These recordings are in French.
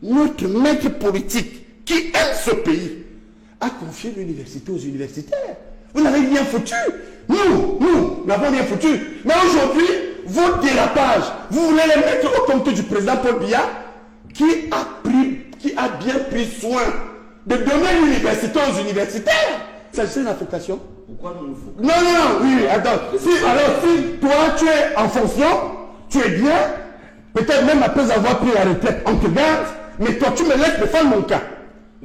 notre maître politique qui aime ce pays a confié l'université aux universitaires. Vous n'avez rien foutu. Nous n'avons rien foutu. Mais aujourd'hui, vos dérapages, vous voulez les mettre au compte du président Paul Biya qui a bien pris soin de donner l'université aux universitaires. C'est une affectation. Pourquoi nous faut... Oui, attends. Si toi tu es en fonction, tu es bien, peut-être même après avoir pris la retraite, on te garde, mais toi tu me laisses défendre mon cas.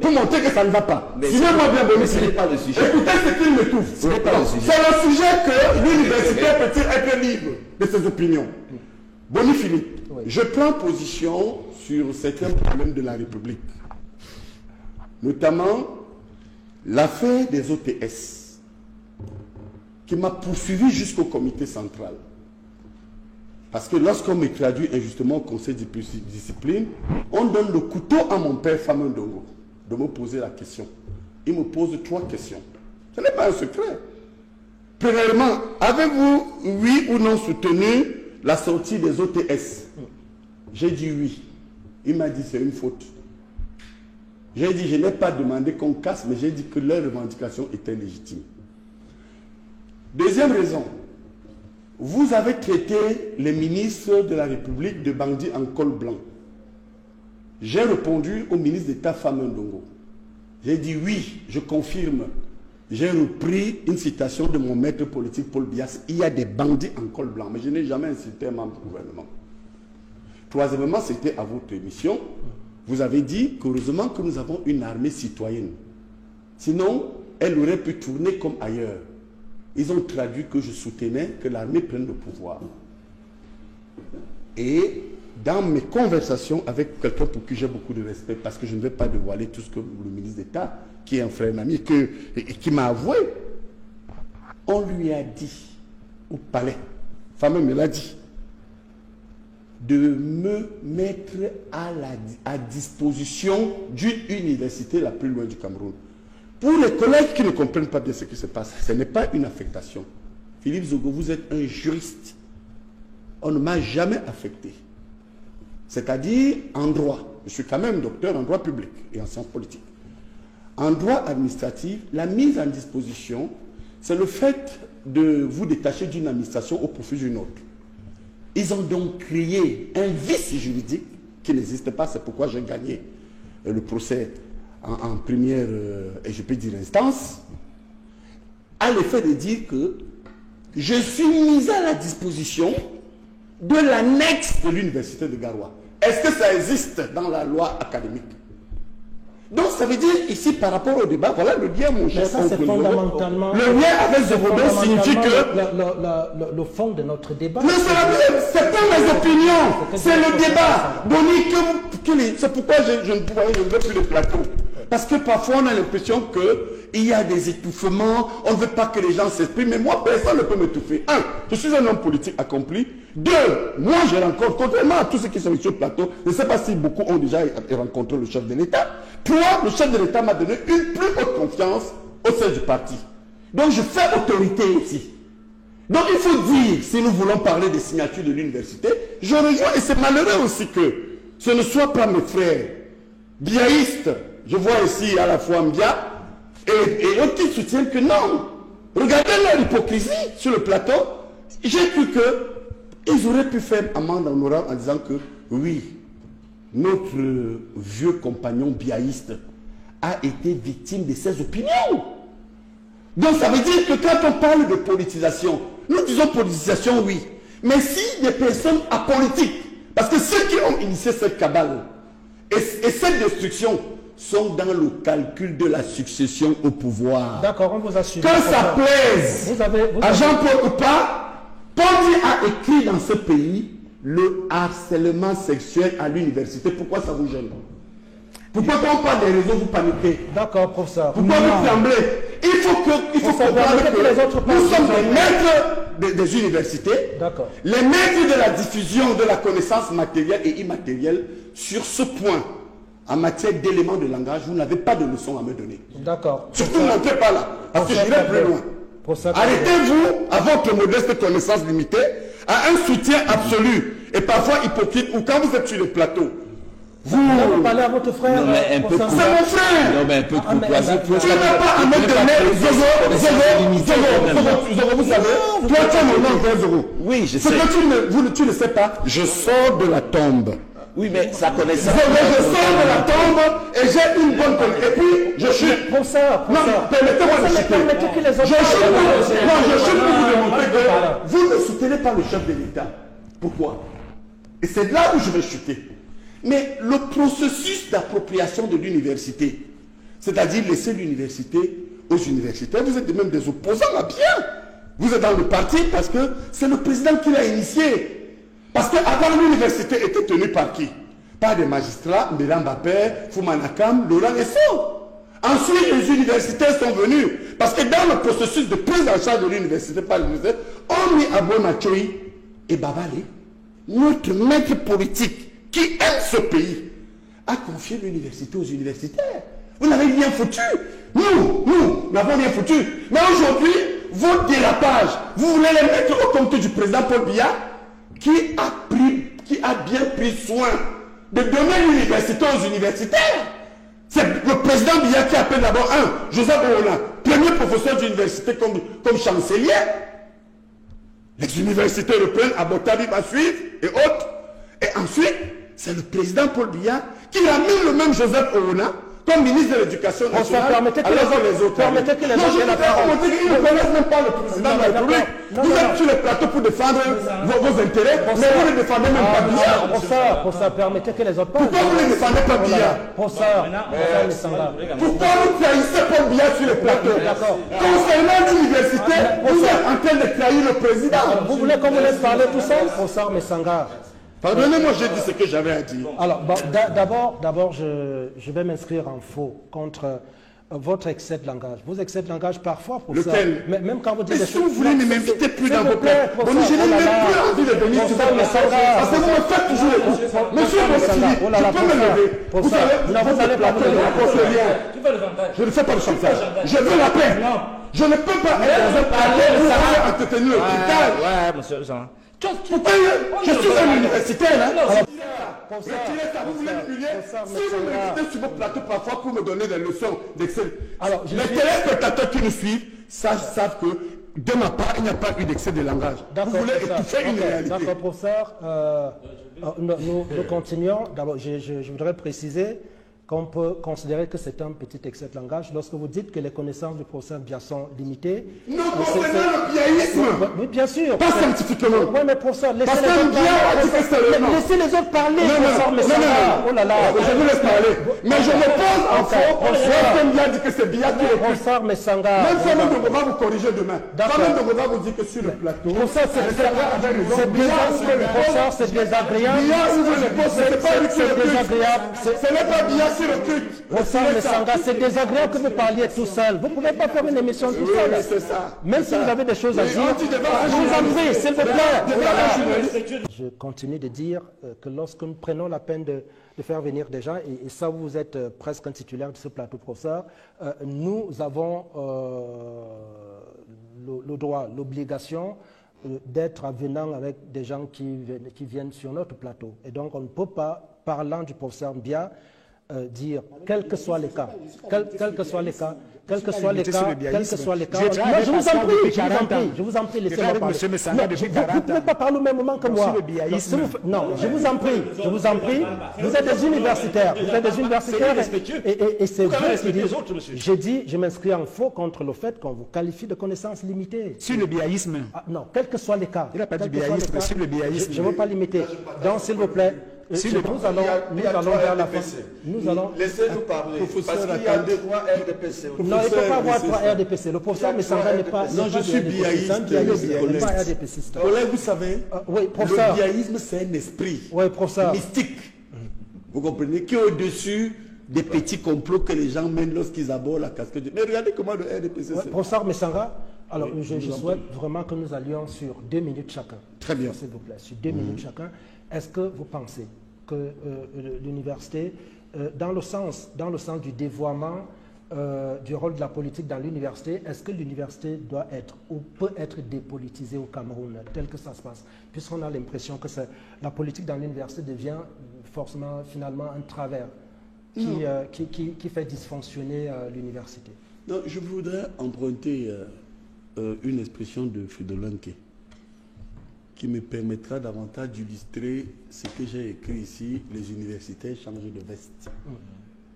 Pour montrer que ça ne va pas. Sinon, moi, bien bonne, ce n'est pas le sujet. Écoutez ce qu'il me trouve. Ce n'est pas le sujet. C'est le sujet que l'universitaire peut-il être libre de ses opinions. Boni Philippe, je prends position sur certains problèmes de la République. Notamment l'affaire des OTS qui m'a poursuivi jusqu'au comité central. Parce que lorsqu'on me traduit injustement au conseil de discipline, on donne le couteau à mon père Fameux Ndongo de me poser la question. Il me pose 3 questions. Ce n'est pas un secret. Premièrement, avez-vous, oui ou non, soutenu la sortie des OTS? J'ai dit oui. Il m'a dit c'est une faute. J'ai dit je n'ai pas demandé qu'on casse, mais j'ai dit que leur revendication était légitime. Deuxième raison, vous avez traité les ministres de la République de bandits en col blanc. J'ai répondu au ministre d'État Fameux Ndongo. J'ai dit oui, je confirme. J'ai repris une citation de mon maître politique Paul Biya. Il y a des bandits en col blanc, mais je n'ai jamais insulté un membre du gouvernement. Troisièmement, c'était à votre émission. Vous avez dit qu'heureusement que nous avons une armée citoyenne. Sinon, elle aurait pu tourner comme ailleurs. Ils ont traduit que je soutenais que l'armée prenne le pouvoir. Et dans mes conversations avec quelqu'un pour qui j'ai beaucoup de respect, parce que je ne vais pas dévoiler tout ce que le ministre d'État, qui est un frère, un ami, qui m'a avoué, on lui a dit au palais, Fameux me l'a dit, de me mettre à disposition d'une université la plus loin du Cameroun. Pour les collègues qui ne comprennent pas bien ce qui se passe, ce n'est pas une affectation. Philippe Zogo, vous êtes un juriste. On ne m'a jamais affecté. C'est-à-dire en droit. Je suis quand même docteur en droit public et en sciences politiques. En droit administratif, la mise en disposition, c'est le fait de vous détacher d'une administration au profit d'une autre. Ils ont donc créé un vice juridique qui n'existe pas. C'est pourquoi j'ai gagné le procès en première, et je peux dire instance, à l'effet de dire que je suis mis à la disposition de l'annexe de l'université de Garoua. Est-ce que ça existe dans la loi académique? Donc ça veut dire ici par rapport au débat, voilà le lien mon cher. Ça c'est fondamentalement... Le lien avec Zobodo signifie que... Le fond de notre débat... Non, c'est pas mes opinions, c'est le débat. Boni, c'est pourquoi je ne veux plus le plateau. Parce que parfois on a l'impression qu'il y a des étouffements, on ne veut pas que les gens s'expriment, mais moi personne ne peut m'étouffer. 1, je suis un homme politique accompli. 2, moi je rencontre, contrairement à tous ceux qui sont sur le plateau, je ne sais pas si beaucoup ont déjà rencontré le chef de l'État. 3, le chef de l'État m'a donné une plus haute confiance au sein du parti. Donc je fais autorité ici. Donc il faut dire, si nous voulons parler des signatures de l'université, je rejoins, et c'est malheureux aussi que ce ne soit pas mes frères biaïstes. Je vois ici à la fois Mbia et eux qui soutiennent que non. Regardez leur hypocrisie sur le plateau. J'ai cru qu'ils auraient pu faire amende honorable en disant que oui, notre vieux compagnon biaïste a été victime de ses opinions. Donc ça veut dire que quand on parle de politisation, nous disons politisation oui, mais si des personnes apolitiques, parce que ceux qui ont initié cette cabale et cette destruction sont dans le calcul de la succession au pouvoir. D'accord, on vous assure. Que ça plaise à Jean-Paul ou pas, Paul a écrit dans ce pays le harcèlement sexuel à l'université. Pourquoi ça vous gêne? Pourquoi quand on parle des réseaux, vous paniquez? D'accord, professeur. Pourquoi vous tremblez? Il faut comprendre que nous sommes les maîtres des universités, les maîtres de la diffusion de la connaissance matérielle et immatérielle. Sur ce point, en matière d'éléments de langage, vous n'avez pas de leçon à me donner. D'accord. Surtout ne montez pas là, parce que j'irai plus loin. Arrêtez-vous, à votre modeste connaissance limitée, à un soutien absolu et parfois hypocrite, ou quand vous êtes sur le plateau, Vous parlez à votre frère. Non, mais un peu de C'est mon frère. Non, mais un peu de courtoisie. Tu n'as pas à me donner Zogo, vous savez, toi tu as mon nom, Zogo. Oui, je Ce sais. que tu ne sais pas, je sors de la tombe. Oui, mais ça connaît ça. Je sors de la tombe et j'ai une bonne connaissance. Et puis, je chute. Professeur, Non, permettez-moi de chuter. permettez que les autres Je chute parlent. non, je chute pour vous démontrer que vous ne soutenez pas le chef de l'État. Pourquoi? Et c'est là où je vais chuter. Mais le processus d'appropriation de l'université, c'est-à-dire laisser l'université aux universitaires, vous êtes même des opposants à bien. Vous êtes dans le parti parce que c'est le président qui l'a initié. Parce qu'avant, l'université était tenue par qui? Par des magistrats, Mbela Mbappé, Foumanakam, Laurent Esso. Ensuite, les universitaires sont venus. Parce que dans le processus de prise en charge de l'université par l'université, on mit Abou Machoui et Babale, notre maître politique qui aime ce pays, a confié l'université aux universitaires. Vous n'avez rien foutu. Nous n'avons rien foutu. Mais aujourd'hui, vos dérapages, vous voulez les mettre au compte du président Paul Biya, qui a bien pris soin de donner l'université aux universitaires. C'est le président Biya qui appelle d'abord Joseph Oona, premier professeur d'université comme chancelier. Les universités européennes, Abotabi va suivre et autres. Et ensuite, c'est le président Paul Biya qui ramène le même Joseph Oona comme ministre de l'Éducation nationale. Permettez que les autres Non, je voudrais remonter qu'ils ne connaissent même pas le président de la République. Vous êtes sur le plateau pour défendre vos intérêts, mais vous ne défendez même pas Biya. Professeur, permettez que les autres parlent. Pourquoi vous ne défendez pas Biya? Professeur, Pourquoi vous trahissez Paul Biya sur le plateau? Concernant l'université, vous êtes en train de trahir le président. vous voulez qu'on vous laisse parler tout seul? Professeur Messanga. Pardonnez-moi, j'ai dit ce que j'avais à dire. Alors, d'abord, je vais m'inscrire en faux contre votre excès de langage. Vos excès de langage, parfois, pour lequel? ça... Même quand vous dites... Mais si vous voulez, ne m'invitez plus dans vos plans. Je n'ai même plus envie de venir sur votre message. Parce que vous me faites toujours les coups. Monsieur Bossili, je peux me lever. Vous savez, vous n'allez pas me lever. Je ne fais pas le chantage. Je veux la paix. Je ne peux pas être dans un palais où on va entretenir le critère. Ouais, monsieur Jean. Pourquoi je suis un universitaire, là? Retirez ça, vous voulez m'humilier? Si vous m'invitez sur votre plateau parfois pour me donner des leçons d'excès. Alors, les téléspectateurs qui nous suivent savent que de ma part, il n'y a pas eu d'excès de langage. Vous voulez étouffer une réalité. D'accord, professeur. Nous continuons. D'abord, je voudrais préciser qu'on peut considérer que c'est un petit excès de langage lorsque vous dites que les connaissances du professeur Biya sont limitées. Nous comprenons le biaïsme. Oui, bien sûr. Pas scientifiquement. Oui, mais professeur, laissez Parce les que autres Biya a dit que c'est le nom. Laissez les autres parler, Non, professeur Messanga. Oh là là. Je vous laisse parler. Mais je me pose en faux. Lorsque Biya dit que c'est Biya qui est plus. Professeur Messanga. Même si même de va vous corriger demain. D'accord. Même de va vous dire que sur le plateau. Professeur, c'est désagréable. Biya ouvre les postes, c'est pas lui qui C'est recrute. désagréable. Ce n'est pas Biya qui recrute. Professeur Messanga, c'est désagréable que vous parliez tout seul. Vous ne pouvez pas faire une émission tout seul. Oui, c'est ça. Même si vous avez des choses à dire, je vous en prie, s'il vous plaît. Je continue de dire que lorsque nous prenons la peine de faire venir des gens, et ça vous êtes presque un titulaire de ce plateau, professeur, nous avons le droit, l'obligation d'être avenant avec des gens qui viennent sur notre plateau. Et donc on ne peut pas, parlant du professeur Biya, dire, quels que soient les cas, quels que soient les cas, moi, je vous en prie, laissez-moi parler. Vous ne pouvez pas parler au même moment que moi. Non, je vous en prie, vous êtes des universitaires, et c'est vous qui dites, j'ai dit, je m'inscris en faux contre le fait qu'on vous qualifie de connaissances limitées. Sur le biaïsme. Non, quels que soient les cas. Il n'a pas dit biaïsme, sur le biaïsme. Je ne veux pas limiter. Donc, s'il vous plaît, nous allons vers la fin. Laissez-nous parler. Parce qu'il y a 3 RDPC. Non, il ne peut pas avoir 3 RDPC. Le professeur Messanga n'est pas. Non, je suis biaïste. Il n'est pas RDPCiste. Collègue, vous savez, oui, professeur. le biaïsme, c'est un esprit mystique. Vous comprenez? Qui est au-dessus des petits complots que les gens mènent lorsqu'ils abordent la casquette. Mais regardez comment le RDPC c'est. Professeur Messanga, alors je souhaite vraiment que nous allions sur 2 minutes chacun. Très bien. S'il vous plaît, sur 2 minutes chacun. Est-ce que vous pensez que l'université, dans le sens du dévoiement du rôle de la politique dans l'université. Est-ce que l'université doit être ou peut être dépolitisée au Cameroun, tel que ça se passe? Puisqu'on a l'impression que la politique dans l'université devient forcément, finalement, un travers qui fait dysfonctionner l'université. Non, je voudrais emprunter une expression de Fridolin qui me permettra davantage d'illustrer ce que j'ai écrit ici, les universitaires changent de veste.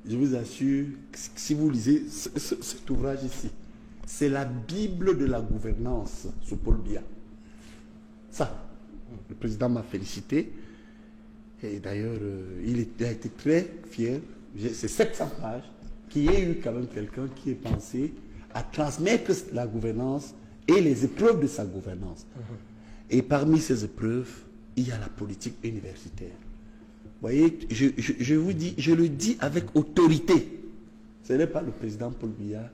Je vous assure, si vous lisez cet ouvrage ici, c'est la Bible de la gouvernance sous Paul Biya. Ça, le président m'a félicité. Et d'ailleurs, il a été très fier. C'est 700 pages qu'il y ait eu quand même quelqu'un qui ait pensé à transmettre la gouvernance et les épreuves de sa gouvernance. Et parmi ces épreuves, il y a la politique universitaire. Vous voyez, je vous dis, je le dis avec autorité. Ce n'est pas le président Paul Biya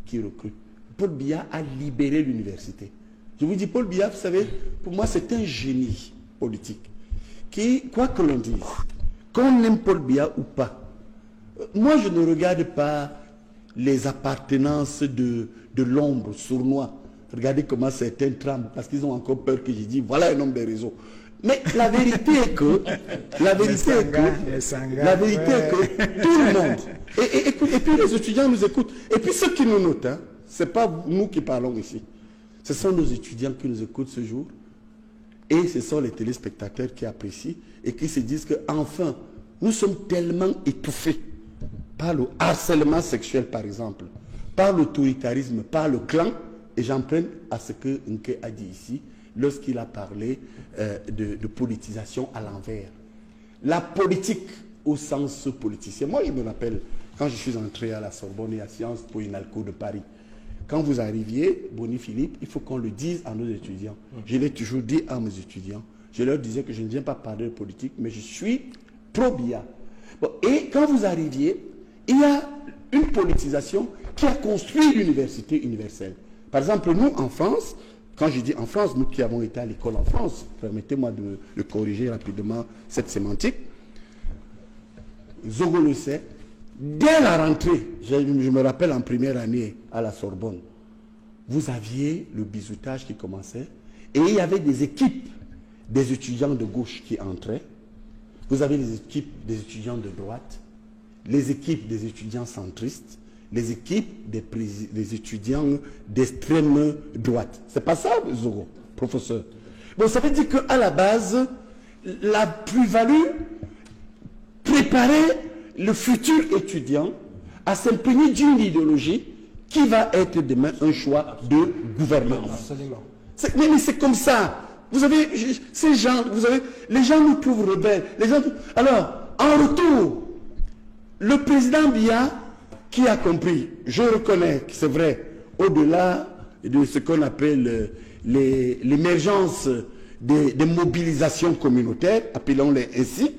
qui recrute. Paul Biya a libéré l'université. Je vous dis, Paul Biya, vous savez, pour moi, c'est un génie politique. Qui, quoi que l'on dise, qu'on aime Paul Biya ou pas, moi, je ne regarde pas les appartenances de l'ombre sournois. Regardez comment certains tremblent parce qu'ils ont encore peur que je dise voilà un homme des réseaux. Mais la vérité est que tout le monde et puis les étudiants nous écoutent et puis ceux qui nous notent, hein, c'est pas nous qui parlons ici, ce sont nos étudiants qui nous écoutent ce jour et ce sont les téléspectateurs qui apprécient et qui se disent que enfin nous sommes tellement étouffés par le harcèlement sexuel par exemple, par l'autoritarisme, par le clan. Et j'en prends à ce que Nke a dit ici, lorsqu'il a parlé de politisation à l'envers. La politique au sens politicien. Moi, je me rappelle, quand je suis entré à la Sorbonne et à Sciences Po Inalco de Paris, quand vous arriviez, Boni Philippe, il faut qu'on le dise à nos étudiants. Je l'ai toujours dit à mes étudiants. Je leur disais que je ne viens pas parler de politique, mais je suis pro-Biya. Bon, et quand vous arriviez, il y a une politisation qui a construit l'université universelle. Par exemple, nous, en France, quand je dis en France, nous qui avons été à l'école en France, permettez-moi de corriger rapidement cette sémantique. Zogo le sait, dès la rentrée, je me rappelle en première année à la Sorbonne, vous aviez le bizoutage qui commençait et il y avait des équipes des étudiants de gauche qui entraient. Vous avez les équipes des étudiants de droite, les équipes des étudiants centristes, les équipes des étudiants d'extrême droite. C'est pas ça, Zogo, professeur. Bon, ça veut dire qu'à la base, la plus-value préparait le futur étudiant à s'imprégner d'une idéologie qui va être demain un choix de gouvernance. Absolument. Mais c'est comme ça. Vous avez ces gens, les gens nous trouvent rebelles. Alors, en retour, le président Biya, qui a compris, je reconnais que c'est vrai, au-delà de ce qu'on appelle l'émergence des mobilisations communautaires, appelons-les ainsi,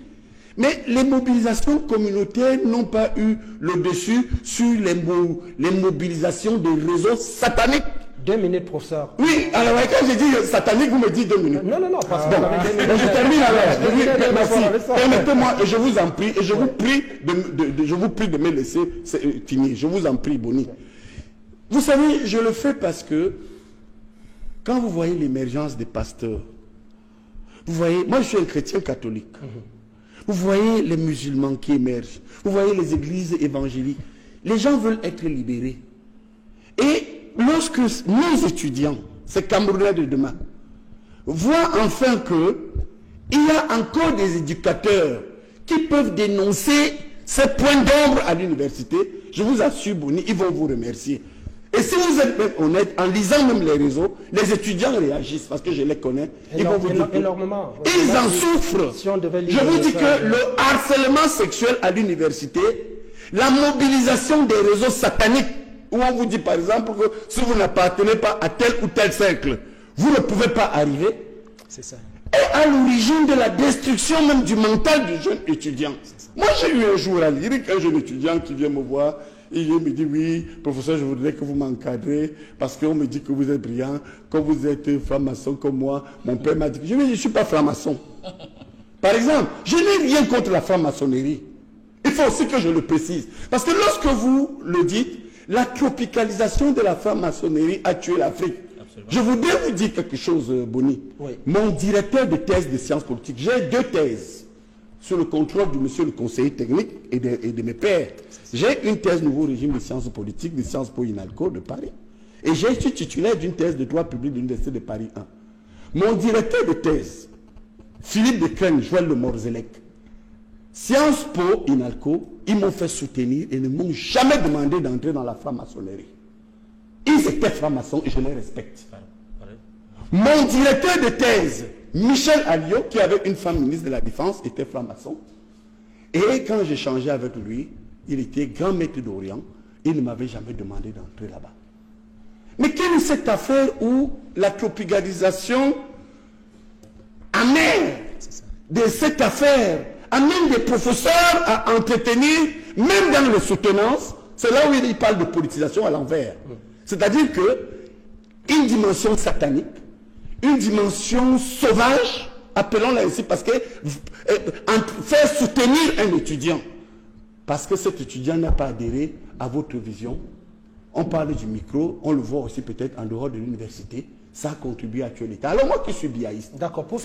mais les mobilisations communautaires n'ont pas eu le dessus sur les mobilisations des réseaux sataniques. 2 minutes, professeur. Oui, alors quand j'ai dit satanique, vous me dites 2 minutes. Non, parce que je termine alors. Merci. Permettez-moi, et je vous en prie, et je vous prie de me laisser finir. Je vous en prie, Boni. Vous savez, je le fais parce que quand vous voyez l'émergence des pasteurs, vous voyez, moi je suis un chrétien catholique. Vous voyez les musulmans qui émergent. Vous voyez les églises évangéliques. Les gens veulent être libérés. Et lorsque nos étudiants, ces Camerounais de demain, voient enfin qu'il y a encore des éducateurs qui peuvent dénoncer ces points d'ombre à l'université, je vous assure, Boni, ils vont vous remercier. Et si vous êtes même honnête, en lisant même les réseaux, les étudiants réagissent, parce que je les connais. Ils vont vous dire énormément. Ils en souffrent. Si on devait lire je vous dis que le harcèlement sexuel à l'université, la mobilisation des réseaux sataniques, où on vous dit par exemple que si vous n'appartenez pas à tel ou tel cercle, vous ne pouvez pas arriver. C'est ça. Et à l'origine de la destruction même du mental du jeune étudiant. Moi j'ai eu un jour à lire un jeune étudiant qui vient me voir. Et il me dit, oui, professeur, je voudrais que vous m'encadrez parce qu'on me dit que vous êtes brillant, que vous êtes franc-maçon comme moi. Mon père m'a dit je ne suis pas franc-maçon. Par exemple, je n'ai rien contre la franc-maçonnerie. Il faut aussi que je le précise. Parce que lorsque vous le dites, la tropicalisation de la franc-maçonnerie a tué l'Afrique. Je voudrais vous dire quelque chose, Boni. Oui. Mon directeur de thèse de sciences politiques, j'ai 2 thèses sur le contrôle du monsieur le conseiller technique et de mes pairs. J'ai une thèse nouveau régime de sciences politiques, de Sciences Po INALCO de Paris. Et j'ai été titulaire d'une thèse de droit public de l'Université de Paris 1. Mon directeur de thèse, Philippe de Crène, Joël Le Morzelec, Sciences Po INALCO, ils m'ont fait soutenir et ne m'ont jamais demandé d'entrer dans la franc-maçonnerie. Ils étaient francs-maçons et je les respecte. Mon directeur de thèse, Michel Alliot, qui avait une femme ministre de la Défense, était franc-maçon. Et quand j'ai changé avec lui, il était grand maître d'Orient. Il ne m'avait jamais demandé d'entrer là-bas. Mais quelle est cette affaire où la tropicalisation amène de cette affaire, amène des professeurs à entretenir, même dans les soutenances, c'est là où il parle de politisation à l'envers. C'est-à-dire que une dimension satanique, une dimension sauvage, appelons-la ainsi, parce que faire soutenir un étudiant, parce que cet étudiant n'a pas adhéré à votre vision. On parle du micro, on le voit aussi peut-être en dehors de l'université, ça a contribué à tuer l'État. Alors moi qui suis biaïste, pour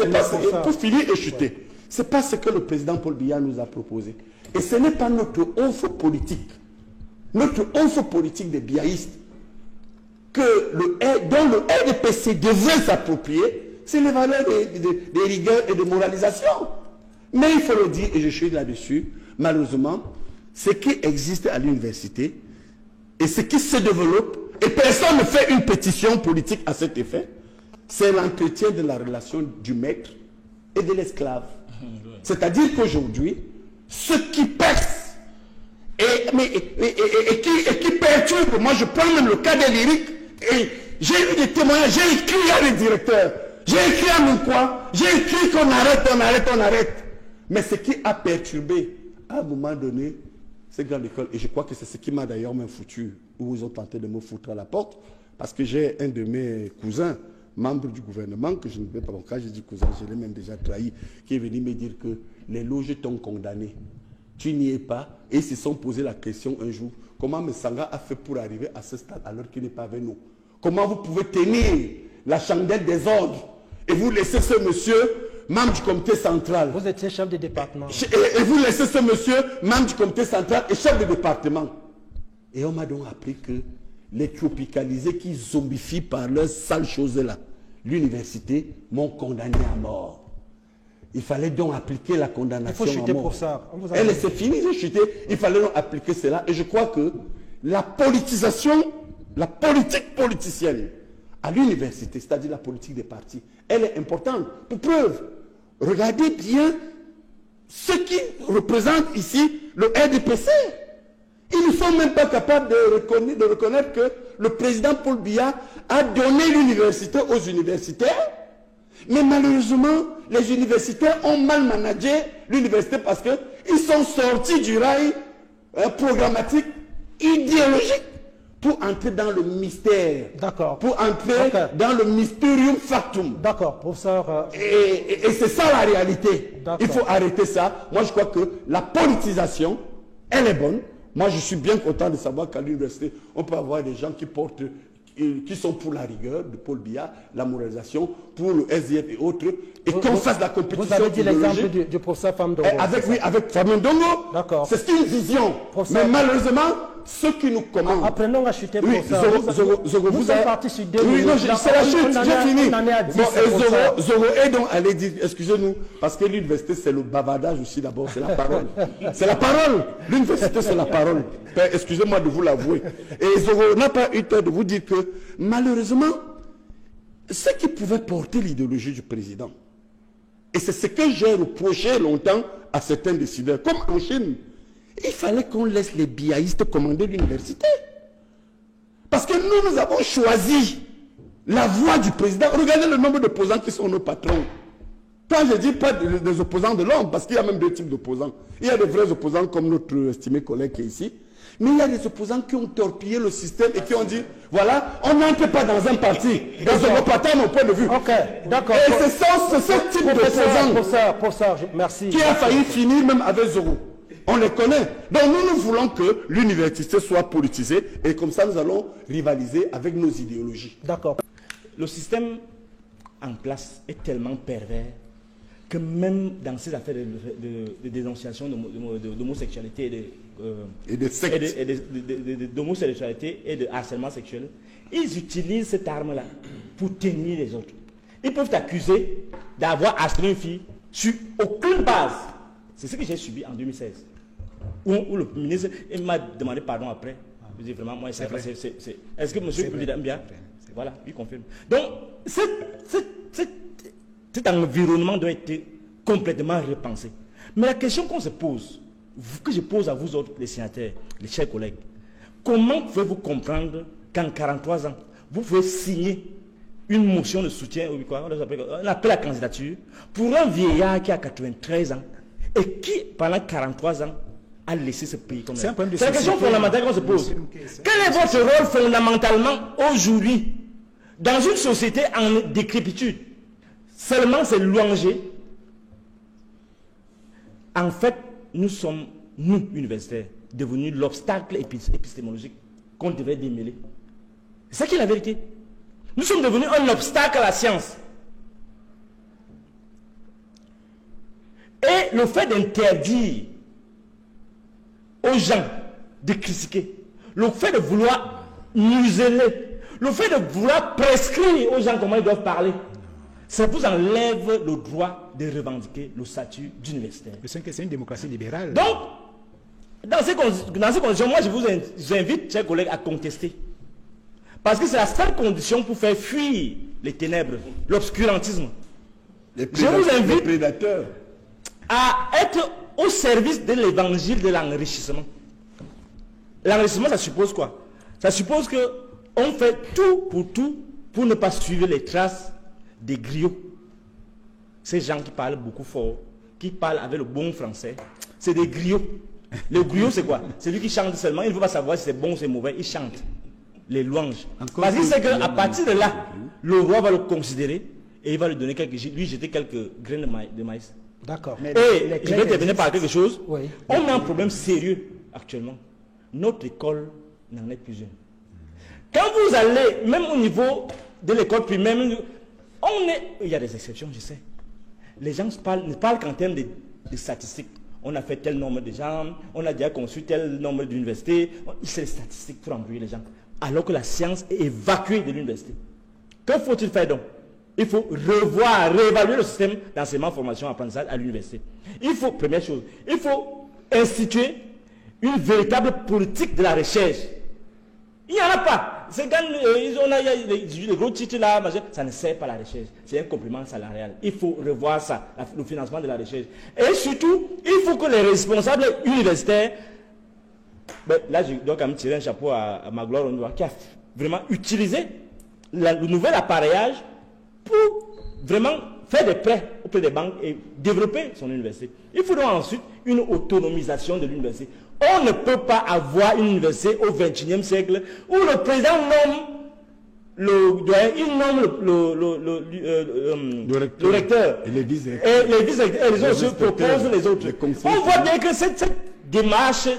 finir et chuter, c'est pas ce que le président Paul Biya nous a proposé. Et ce n'est pas notre offre politique, des biaïstes, dont le RDPC devrait s'approprier, c'est les valeurs de rigueur et de moralisation. Mais il faut le dire, et je suis là-dessus, malheureusement, ce qui existe à l'université et ce qui se développe, et personne ne fait une pétition politique à cet effet, c'est l'entretien de la relation du maître et de l'esclave. C'est-à-dire qu'aujourd'hui, ce qui perce et qui perturbe, moi je prends même le cas des lyriques, et j'ai eu des témoignages, j'ai écrit à les directeurs, j'ai écrit à mon quoi, j'ai écrit qu'on arrête. Mais ce qui a perturbé, à un moment donné, cette grande école, et je crois que c'est ce qui m'a d'ailleurs même foutu, où ils ont tenté de me foutre à la porte, parce que j'ai un de mes cousins, membre du gouvernement, que je ne vais pas, quand je dis cousin, je l'ai même déjà trahi, qui est venu me dire que les loges t'ont condamné. Tu n'y es pas, et ils se sont posé la question un jour, comment Messanga a fait pour arriver à ce stade alors qu'il n'est pas avec nous? Comment vous pouvez tenir la chandelle des ordres et vous laissez ce monsieur membre du comité central? Vous étiez chef de département. Et vous laissez ce monsieur membre du comité central et chef de département. Et on m'a donc appris que les tropicalisés qui zombifient par leurs sales choses-là, l'université, m'ont condamné à mort. Il fallait donc appliquer la condamnation à mort. Il faut chuter pour ça. C'est fini, j'ai chuté. Il fallait donc appliquer cela. Et je crois que la politisation, la politique politicienne à l'université, c'est-à-dire la politique des partis, elle est importante. Pour preuve, regardez bien ce qui représente ici le RDPC. Ils ne sont même pas capables de reconnaître que le président Paul Biya a donné l'université aux universitaires. Mais malheureusement, les universitaires ont mal managé l'université parce qu'ils sont sortis du rail programmatique, idéologique, pour entrer dans le mystère. D'accord. Pour entrer dans le mysterium factum. D'accord, professeur. Et c'est ça la réalité. Il faut arrêter ça. Moi, je crois que la politisation, elle est bonne. Moi, je suis bien content de savoir qu'à l'université, on peut avoir des gens qui sont pour la rigueur de Paul Biya, la moralisation, pour le SDF et autres, et qu'on fasse la compétition. Vous avez dit l'exemple du professeur Famdongo. Avec Famdongo, c'est une vision. Mais malheureusement, ceux qui nous commandent... Apprenons à chuter pour ça. Vous êtes parti sur deux minutes. Oui, non, c'est la chute, j'ai fini. Zoro est donc allé dire, excusez-nous, parce que l'université, c'est le bavardage aussi d'abord, c'est la parole. C'est la parole. L'université, c'est la parole. Excusez-moi de vous l'avouer. Et Zoro n'a pas eu tort de vous dire que, malheureusement, ce qui pouvait porter l'idéologie du président, et c'est ce que j'ai reproché longtemps à certains décideurs, comme en Chine, il fallait qu'on laisse les biaïstes commander l'université. Parce que nous avons choisi la voie du président. Regardez le nombre d'opposants qui sont nos patrons. Quand je dis pas des opposants de l'homme, parce qu'il y a même deux types d'opposants. Il y a des vrais opposants comme notre estimé collègue qui est ici. Mais il y a des opposants qui ont torpillé le système et qui ont dit, voilà, on n'entre pas dans un parti. Dans un parti, mon point de vue. Ok, d'accord. Et c'est ce type d'opposant merci. Qui a failli finir même avec Zoro. On les connaît. Donc nous voulons que l'université soit politisée et comme ça nous allons rivaliser avec nos idéologies. D'accord. Le système en place est tellement pervers que même dans ces affaires de dénonciation d'homosexualité et de secte, d'homosexualité et de harcèlement sexuel, ils utilisent cette arme-là pour tenir les autres. Ils peuvent t'accuser d'avoir harcelé une fille sur aucune base. C'est ce que j'ai subi en 2016. Où le ministre m'a demandé pardon après. Je dis vraiment, moi, c'est est-ce que monsieur bien? Voilà, il confirme. Donc, cet environnement doit être complètement repensé. Mais la question qu'on se pose, que je pose à vous autres, les sénateurs, les chers collègues, comment pouvez-vous comprendre qu'en 43 ans, vous pouvez signer une motion de soutien, on appelle la candidature, pour un vieillard qui a 93 ans et qui, pendant 43 ans, a laissé ce pays comme ça. C'est la question fondamentale qu'on se pose. Quel est votre rôle fondamentalement aujourd'hui dans une société en décrépitude? Seulement c'est louanger. En fait, nous sommes, nous, universitaires, devenus l'obstacle épistémologique qu'on devrait démêler. C'est ça qui est la vérité. Nous sommes devenus un obstacle à la science. Et le fait d'interdire aux gens de critiquer, le fait de vouloir museler, le fait de vouloir prescrire aux gens comment ils doivent parler, ça vous enlève le droit de revendiquer le statut d'universitaire. C'est une démocratie libérale. Donc, dans ces conditions, moi je vous invite, chers collègues, à contester. Parce que c'est la seule condition pour faire fuir les ténèbres, l'obscurantisme. Je vous invite à être au service de l'évangile de l'enrichissement. L'enrichissement, ça suppose quoi? Ça suppose qu'on fait tout pour ne pas suivre les traces des griots. Ces gens qui parlent beaucoup fort, qui parlent avec le bon français, c'est des griots. Le griot, c'est quoi? C'est lui qui chante seulement, il ne veut pas savoir si c'est bon ou c'est mauvais, il chante les louanges. Parce qu'il sait qu'à partir de là, le roi va le considérer et il va lui donner lui jeter quelques graines de maïs. D'accord. Et je vais terminer par quelque chose. Oui. On a un problème sérieux actuellement. Notre école n'en est plus une. Quand vous allez, même au niveau de l'école primaire, il y a des exceptions, je sais. Les gens ne parlent qu'en termes de statistiques. On a fait tel nombre de gens, on a déjà conçu tel nombre d'universités. C'est les statistiques pour embrouiller les gens. Alors que la science est évacuée de l'université. Que faut-il faire donc? Il faut réévaluer le système d'enseignement, formation, apprentissage à l'université. Il faut, première chose, il faut instituer une véritable politique de la recherche. Il n'y en a pas. C'est quand on a les gros titres là, ça ne sert pas à la recherche. C'est un complément salarial. Il faut revoir ça, le financement de la recherche. Et surtout, il faut que les responsables universitaires, là je dois quand même tirer un chapeau à Magloire qui a vraiment utilisé le nouvel appareillage pour vraiment faire des prêts auprès des banques et développer son université. Il faudra ensuite une autonomisation de l'université. On ne peut pas avoir une université au XXIe siècle où le président nomme le recteur et les vice-recteurs. Et les vice-recteurs et les autres se proposent les autres. On voit bien que cette démarche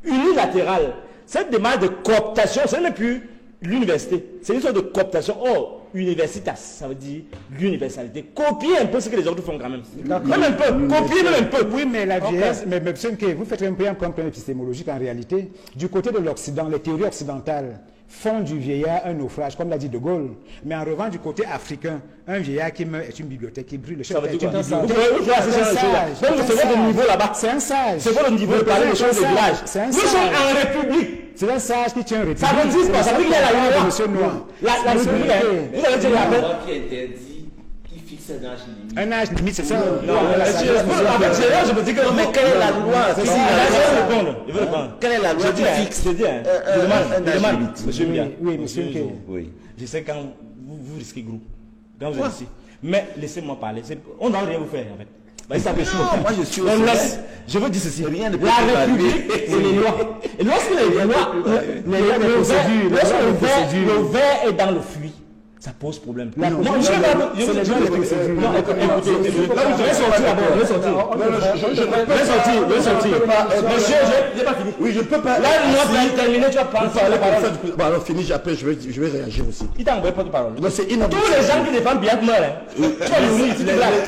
unilatérale, cette démarche de cooptation, ce n'est plus l'université, c'est une sorte de cooptation. Oh, universitas, ça veut dire l'universalité. Copier un peu ce que les autres font quand même. Même un peu, copier même un peu. Oui, mais la vieillesse, mais vous faites un peu un problème épistémologique en réalité. Du côté de l'Occident, les théories occidentales font du vieillard un naufrage, comme l'a dit De Gaulle. Mais en revanche, du côté africain, un vieillard qui meurt est une bibliothèque qui brûle. Ça veut dire quoi? C'est votre niveau là-bas. C'est un sage. C'est votre niveau de parler des choses de village. Nous sommes en République. C'est un sage qui tient un république. Ça veut dire quoi? Ça veut dire qu'il y a la loi. Monsieur Noir. La République, vous allez dire la loi qui interdit, qui fixe un âge limite. Un âge limite, c'est ça? Non, je me dis que. Mais quelle est la loi? Je veux répondre. Quelle est la loi qui fixe? Je demande, monsieur Mbia. Oui, monsieur Mbia. Oui. Je sais quand vous risquez gros. Quand vous êtes ici. Mais laissez-moi parler. On ne va rien vous faire en fait. Moi je suis je veux dire ceci. Rien ne peut la République, c'est les lois. Et lorsque les lois, le verre est dans le fruit, Ça pose problème. Non, je vais sortir d'abord. Je vais sortir. Monsieur, je n'ai pas fini. Oui, je ne peux pas. Là, moi, terminé, tu vas parler. Bon, alors fini, après je vais réagir aussi. Il t'a envoyé pas de parole. Non, c'est tous les gens qui défendent bien mal, tu vas mourir, tu te blagues.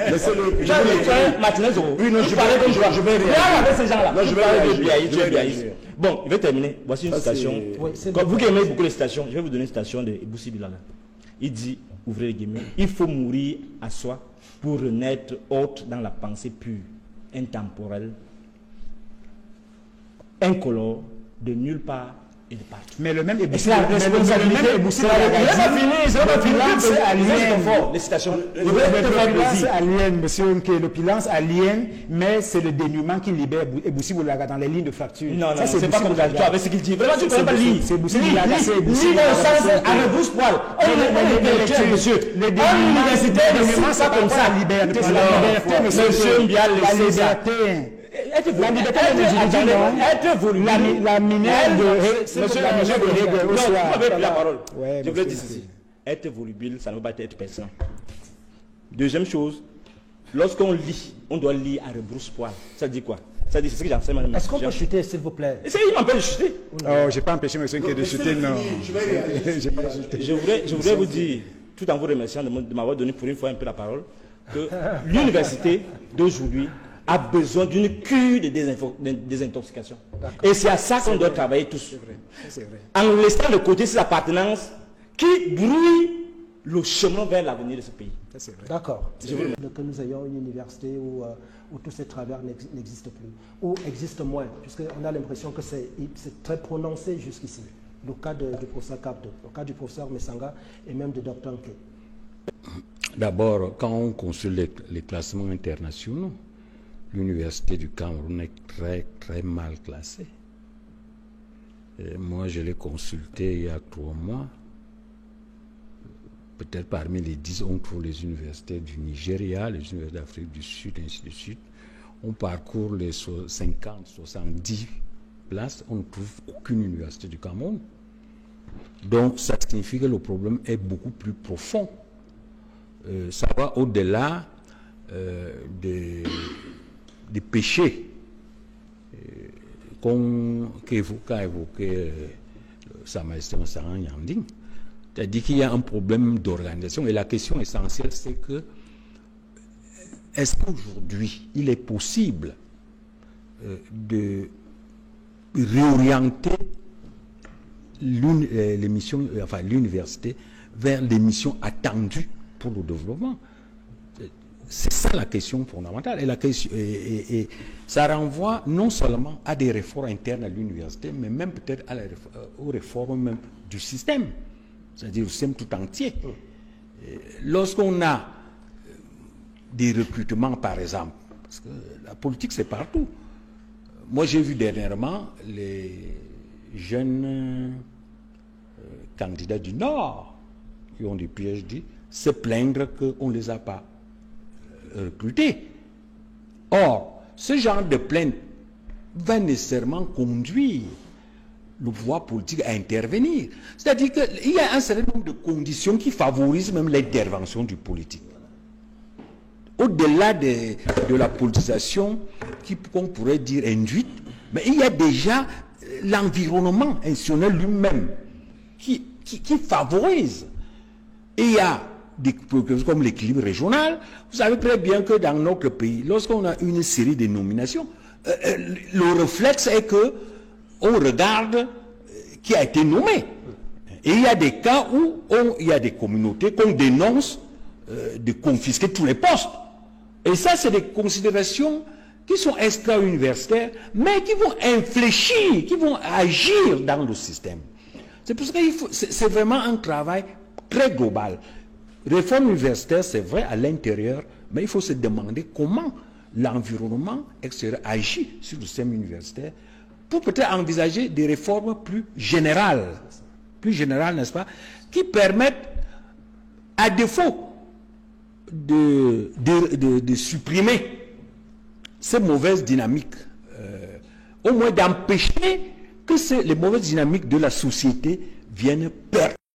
Laissez-le. Tu as fait Martinez Zoro. Oui, non, je vais réagir. Là, avec ces gens-là. Non, je vais réagir. Bon, je vais terminer. Voici une citation. Comme vous qui aimez beaucoup les citations, je vais vous donner une citation de Eboussi Bilala. Il dit, ouvrez les guillemets, il faut mourir à soi pour renaître haute dans la pensée pure, intemporelle, incolore, de nulle part et de partout. Mais le même Eboussi, c'est la responsabilité. C'est les citations. L'opulence aliène, monsieur Onke, l'opulence aliène, mais c'est le dénuement qui libère Eboussi Boulaga dans les lignes de fracture. Non, c'est pas contradictoire avec ce qu'il dit. Vraiment, tu ne peux pas lire. C'est Eboussi Boulaga, c'est Eboussi Boulaga. Lis dans le sens à rebrousse-poil. On est intellectuel, monsieur. L'université ne fait ça comme ça. La liberté, c'est la liberté, monsieur Mbial, la liberté. La liberté être volubile. La minère de Hegel au soir. La parole. Je voulais dire ceci. Être volubile, ça ne veut pas être perçant. Deuxième chose, lorsqu'on lit, on doit lire à rebrousse-poil. Ça dit quoi? Ça dit, c'est ce que j'enseigne, madame. Est-ce qu'on peut chuter, s'il vous plaît? Il m'empêche de chuter. Oh, je n'ai pas empêché monsieur Nke de chuter, non. Je voudrais vous dire, tout en vous remerciant de m'avoir donné pour une fois un peu la parole, que l'université d'aujourd'hui a besoin d'une cure de désintoxication. Et c'est à ça qu'on doit travailler tous. C'est vrai. En laissant de côté ces appartenances qui brouillent le chemin vers l'avenir de ce pays. D'accord. Que nous ayons une université où tous ces travers n'existent plus, ou existent moins, puisqu'on a l'impression que c'est très prononcé jusqu'ici. Le cas du professeur Kapto, le cas du professeur Messanga et même de Dr. Nke. D'abord, quand on consulte les classements internationaux, l'université du Cameroun est très très mal classée. Et moi, je l'ai consulté il y a 3 mois. Peut-être parmi les 10, on trouve les universités du Nigeria, les universités d'Afrique du Sud, ainsi de suite. On parcourt les 50, 70 places, on ne trouve aucune université du Cameroun. Donc, ça signifie que le problème est beaucoup plus profond. Ça va au-delà des péchés qu'a évoqué Sa Majesté Monsara Nyanding. C'est-à-dire qu'il y a un problème d'organisation. Et la question essentielle, c'est que est-ce qu'aujourd'hui, il est possible de réorienter l'université vers les missions attendues pour le développement? C'est ça la question fondamentale. Et ça renvoie non seulement à des réformes internes à l'université, mais même peut-être aux réformes même du système. C'est-à-dire le système tout entier. Lorsqu'on a des recrutements, par exemple, parce que la politique c'est partout. Moi j'ai vu dernièrement les jeunes candidats du Nord qui ont des PhD se plaindre qu'on ne les a pas recrutés. Or, ce genre de plainte va nécessairement conduire le pouvoir politique à intervenir. C'est-à-dire qu'il y a un certain nombre de conditions qui favorisent même l'intervention du politique. Au-delà de la politisation qu'on pourrait dire induite, mais il y a déjà l'environnement institutionnel lui-même qui favorise. Et il y a des préoccupations comme l'équilibre régional. Vous savez très bien que dans notre pays, lorsqu'on a une série de nominations, le réflexe est que on regarde qui a été nommé. Et il y a des cas où il y a des communautés qu'on dénonce de confisquer tous les postes. Et ça, c'est des considérations qui sont extra-universitaires, mais qui vont infléchir, qui vont agir dans le système. C'est pour ça que c'est vraiment un travail très global. Réforme universitaire, c'est vrai, à l'intérieur, mais il faut se demander comment l'environnement extérieur agit sur le système universitaire pour peut-être envisager des réformes plus générales, n'est-ce pas, qui permettent, à défaut de supprimer ces mauvaises dynamiques, au moins d'empêcher que les mauvaises dynamiques de la société viennent perdre